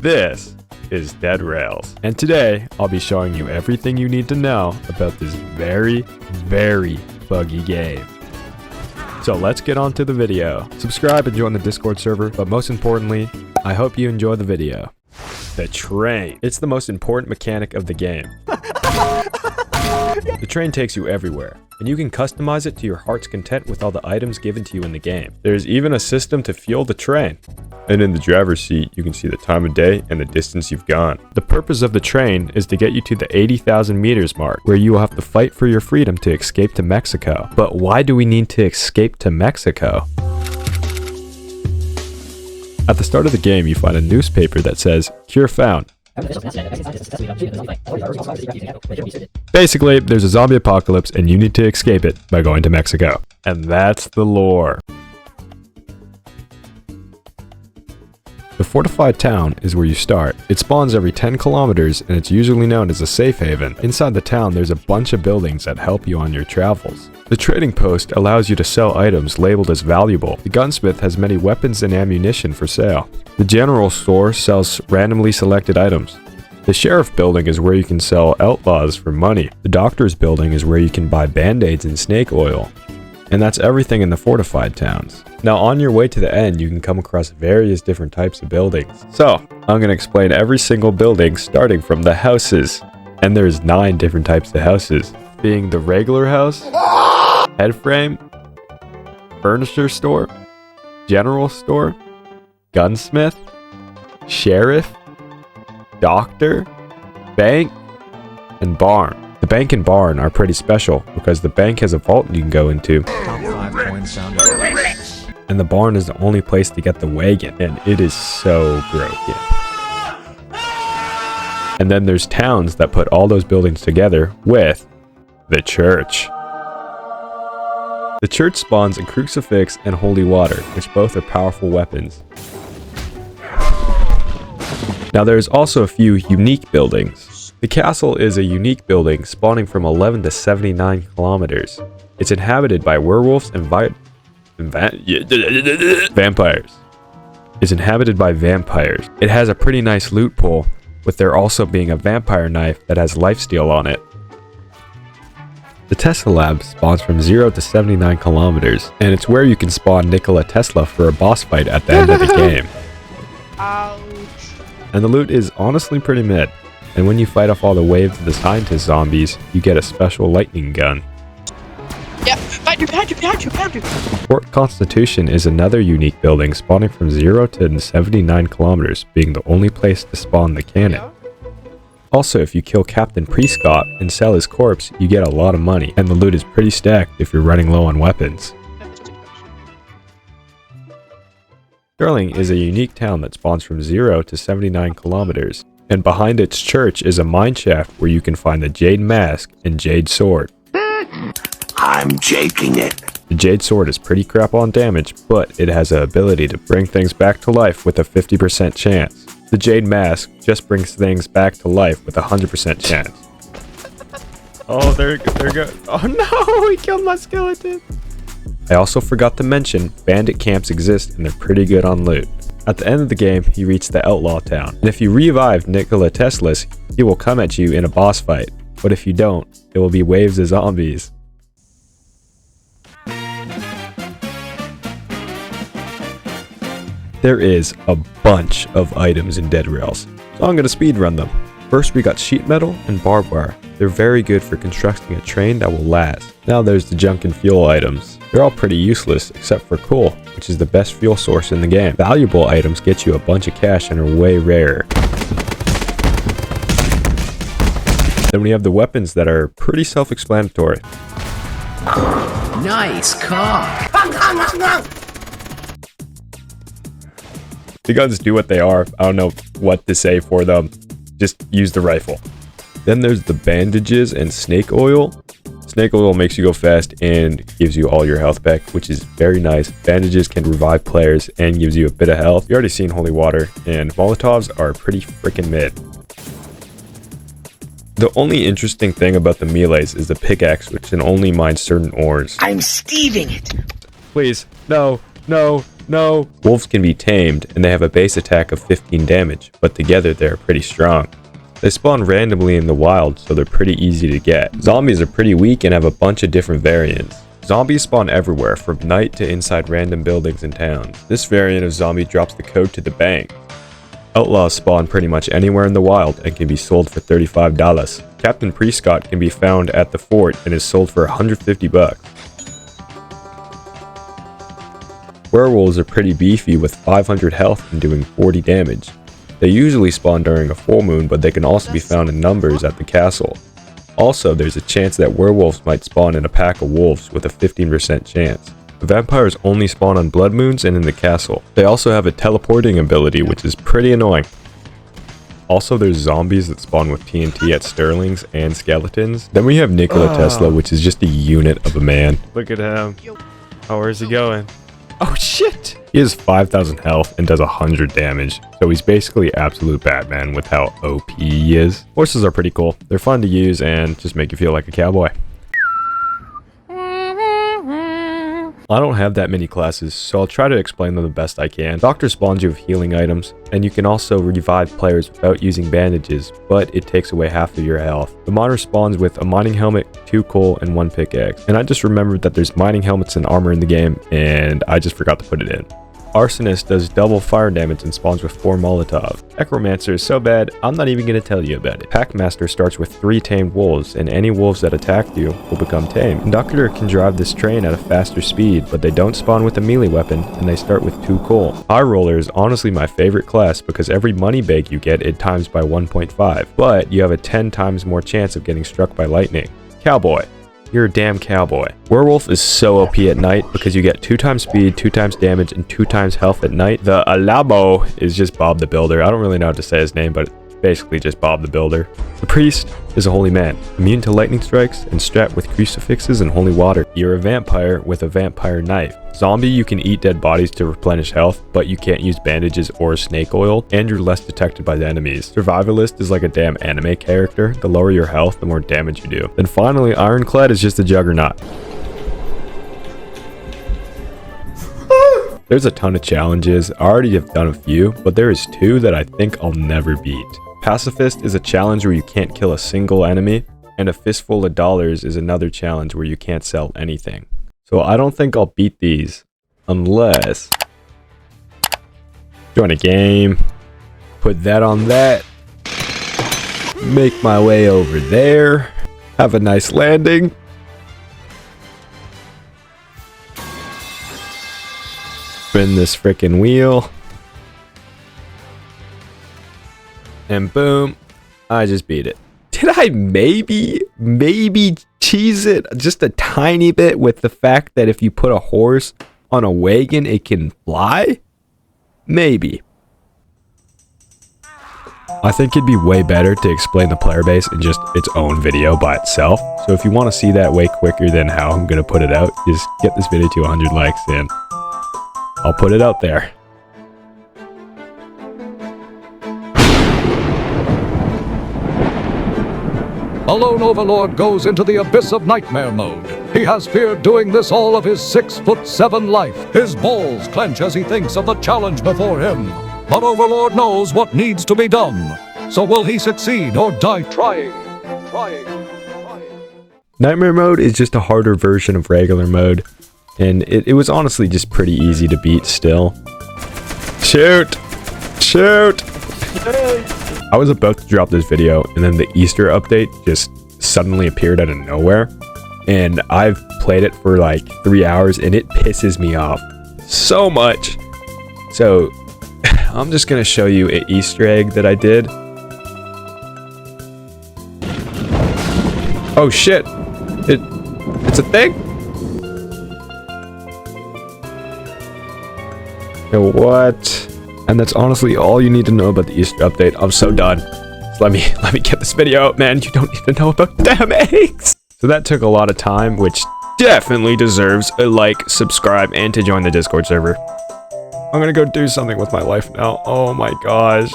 This is Deadrails, and today I'll be showing you everything you need to know about this very, very buggy game. So let's get on to the video. Subscribe and join the Discord server, but most importantly, I hope you enjoy the video. The train. It's the most important mechanic of the game. The train takes you everywhere, and you can customize it to your heart's content with all the items given to you in the game. There's even a system to fuel the train. And in the driver's seat, you can see the time of day and the distance you've gone. The purpose of the train is to get you to the 80,000 meters mark, where you will have to fight for your freedom to escape to Mexico. But why do we need to escape to Mexico? At the start of the game, you find a newspaper that says, "Cure found." Basically, there's a zombie apocalypse and you need to escape it by going to Mexico. And that's the lore. The Fortified town is where you start. It spawns every 10 kilometers and it's usually known as a safe haven. Inside the town, there's a bunch of buildings that help you on your travels. The trading post allows you to sell items labeled as valuable. The gunsmith has many weapons and ammunition for sale. The general store sells randomly selected items. The sheriff building is where you can sell outlaws for money. The doctor's building is where you can buy band-aids and snake oil. And that's everything in the fortified towns. Now on your way to the end, you can come across various different types of buildings. So, I'm going to explain every single building starting from the houses. And there's 9 different types of houses, being the regular house, head frame, furniture store, general store, gunsmith, sheriff, doctor, bank, and barn. The bank and barn are pretty special because the bank has a vault you can go into. And the barn is the only place to get the wagon, and it is so broken. And then there's towns that put all those buildings together with the church. The church spawns a crucifix and holy water, which both are powerful weapons. Now there's also a few unique buildings. The castle is a unique building spawning from 11 to 79 kilometers. It's inhabited by werewolves and vampires. It's inhabited by vampires. It has a pretty nice loot pool, with there also being a vampire knife that has lifesteal on it. The Tesla lab spawns from 0 to 79 kilometers, and it's where you can spawn Nikola Tesla for a boss fight at the end of the game. Ouch. And the loot is honestly pretty mid. And when you fight off all the waves of the scientist zombies, you get a special lightning gun. Yep, behind you. Fort Constitution is another unique building spawning from 0 to 79 kilometers, being the only place to spawn the cannon. Also, if you kill Captain Prescott and sell his corpse, you get a lot of money, and the loot is pretty stacked if you're running low on weapons. Sterling is a unique town that spawns from 0 to 79 kilometers, and behind its church is a mine shaft where you can find the Jade Mask and Jade Sword. I'm jaking it. The Jade Sword is pretty crap on damage, but it has the ability to bring things back to life with a 50% chance. The Jade Mask just brings things back to life with a 100% chance. Oh, there go. Oh no, he killed my skeleton. I also forgot to mention, bandit camps exist and they're pretty good on loot. At the end of the game, you reach the outlaw town. And if you revive Nikola Tesla, he will come at you in a boss fight. But if you don't, it will be waves of zombies. There is a bunch of items in Deadrails, so I'm going to speedrun them. First we got sheet metal and barbed wire. They're very good for constructing a train that will last. Now there's the junk and fuel items. They're all pretty useless except for coal, which is the best fuel source in the game. Valuable items get you a bunch of cash and are way rarer. Then we have the weapons that are pretty self-explanatory. Nice car. The guns do what they are. I don't know what to say for them. Just use the rifle. Then there's the bandages and snake oil. Snake oil makes you go fast and gives you all your health back, which is very nice. Bandages can revive players and gives you a bit of health. You already seen holy water, and Molotovs are pretty freaking mid. The only interesting thing about the melees is the pickaxe, which can only mine certain ores. I'm Steving it. Please, no, no, No. Wolves can be tamed, and they have a base attack of 15 damage, but together they're pretty strong. They spawn randomly in the wild, so they're pretty easy to get. Zombies are pretty weak and have a bunch of different variants. Zombies spawn everywhere, from night to inside random buildings and towns. This variant of zombie drops the code to the bank. Outlaws spawn pretty much anywhere in the wild and can be sold for $35. Captain Prescott can be found at the fort and is sold for $150. Werewolves are pretty beefy with 500 health and doing 40 damage. They usually spawn during a full moon, but they can also be found in numbers at the castle. Also, there's a chance that werewolves might spawn in a pack of wolves with a 15% chance. Vampires only spawn on blood moons and in the castle. They also have a teleporting ability, which is pretty annoying. Also, there's zombies that spawn with TNT at Sterling's and skeletons. Then we have Nikola Tesla, which is just a unit of a man. Look at him. Oh, where's he going? Oh shit! He has 5,000 health and does 100 damage, so he's basically absolute Batman with how OP he is. Horses are pretty cool. They're fun to use and just make you feel like a cowboy. I don't have that many classes, so I'll try to explain them the best I can. Doctor spawns you with healing items, and you can also revive players without using bandages, but it takes away half of your health. The miner spawns with a mining helmet, 2 coal, and 1 pickaxe. And I just remembered that there's mining helmets and armor in the game, and I just forgot to put it in. Arsonist does double fire damage and spawns with 4 Molotov. Necromancer is so bad, I'm not even going to tell you about it. Packmaster starts with 3 tamed wolves, and any wolves that attack you will become tamed. Conductor can drive this train at a faster speed, but they don't spawn with a melee weapon, and they start with 2 coal. High Roller is honestly my favorite class because every money bag you get, it times by 1.5, but you have a 10 times more chance of getting struck by lightning. Cowboy. You're a damn cowboy. Werewolf is so OP at night because you get 2 times speed, 2 times damage, and 2 times health at night. The Alabo is just Bob the Builder. I don't really know how to say his name, but it's basically just Bob the Builder. The Priest is a holy man, immune to lightning strikes and strapped with crucifixes and holy water. You're a vampire with a vampire knife. Zombie, you can eat dead bodies to replenish health, but you can't use bandages or snake oil, and you're less detected by the enemies. Survivalist is like a damn anime character. The lower your health, the more damage you do. Then finally, Ironclad is just a juggernaut. There's a ton of challenges. I already have done a few, but there is 2 that I think I'll never beat. Pacifist is a challenge where you can't kill a single enemy, and a fistful of dollars is another challenge where you can't sell anything. So I don't think I'll beat these unless join a game, put that on that, make my way over there, have a nice landing, spin this frickin' wheel, and boom, I just beat it. Did I maybe cheese it just a tiny bit with the fact that if you put a horse on a wagon, it can fly? Maybe. I think it'd be way better to explain the player base in just its own video by itself. So if you want to see that way quicker than how I'm going to put it out, just get this video to 100 likes and I'll put it out there. A lone overlord goes into the abyss of nightmare mode. He has feared doing this all of his 6'7" life. His balls clench as he thinks of the challenge before him. But Overlord knows what needs to be done. So will he succeed or die trying? Nightmare mode is just a harder version of regular mode. And it was honestly just pretty easy to beat still. Shoot! Shoot! I was about to drop this video and then the Easter update just suddenly appeared out of nowhere. And I've played it for like 3 hours and it pisses me off so much. So I'm just going to show you an Easter egg that I did. Oh shit. It's a thing? Yo, what? And that's honestly all you need to know about the Easter update. I'm so done. So let me get this video out, man. You don't need to know about damn eggs. So that took a lot of time, which definitely deserves a like, subscribe, and to join the Discord server. I'm gonna go do something with my life now. Oh my gosh.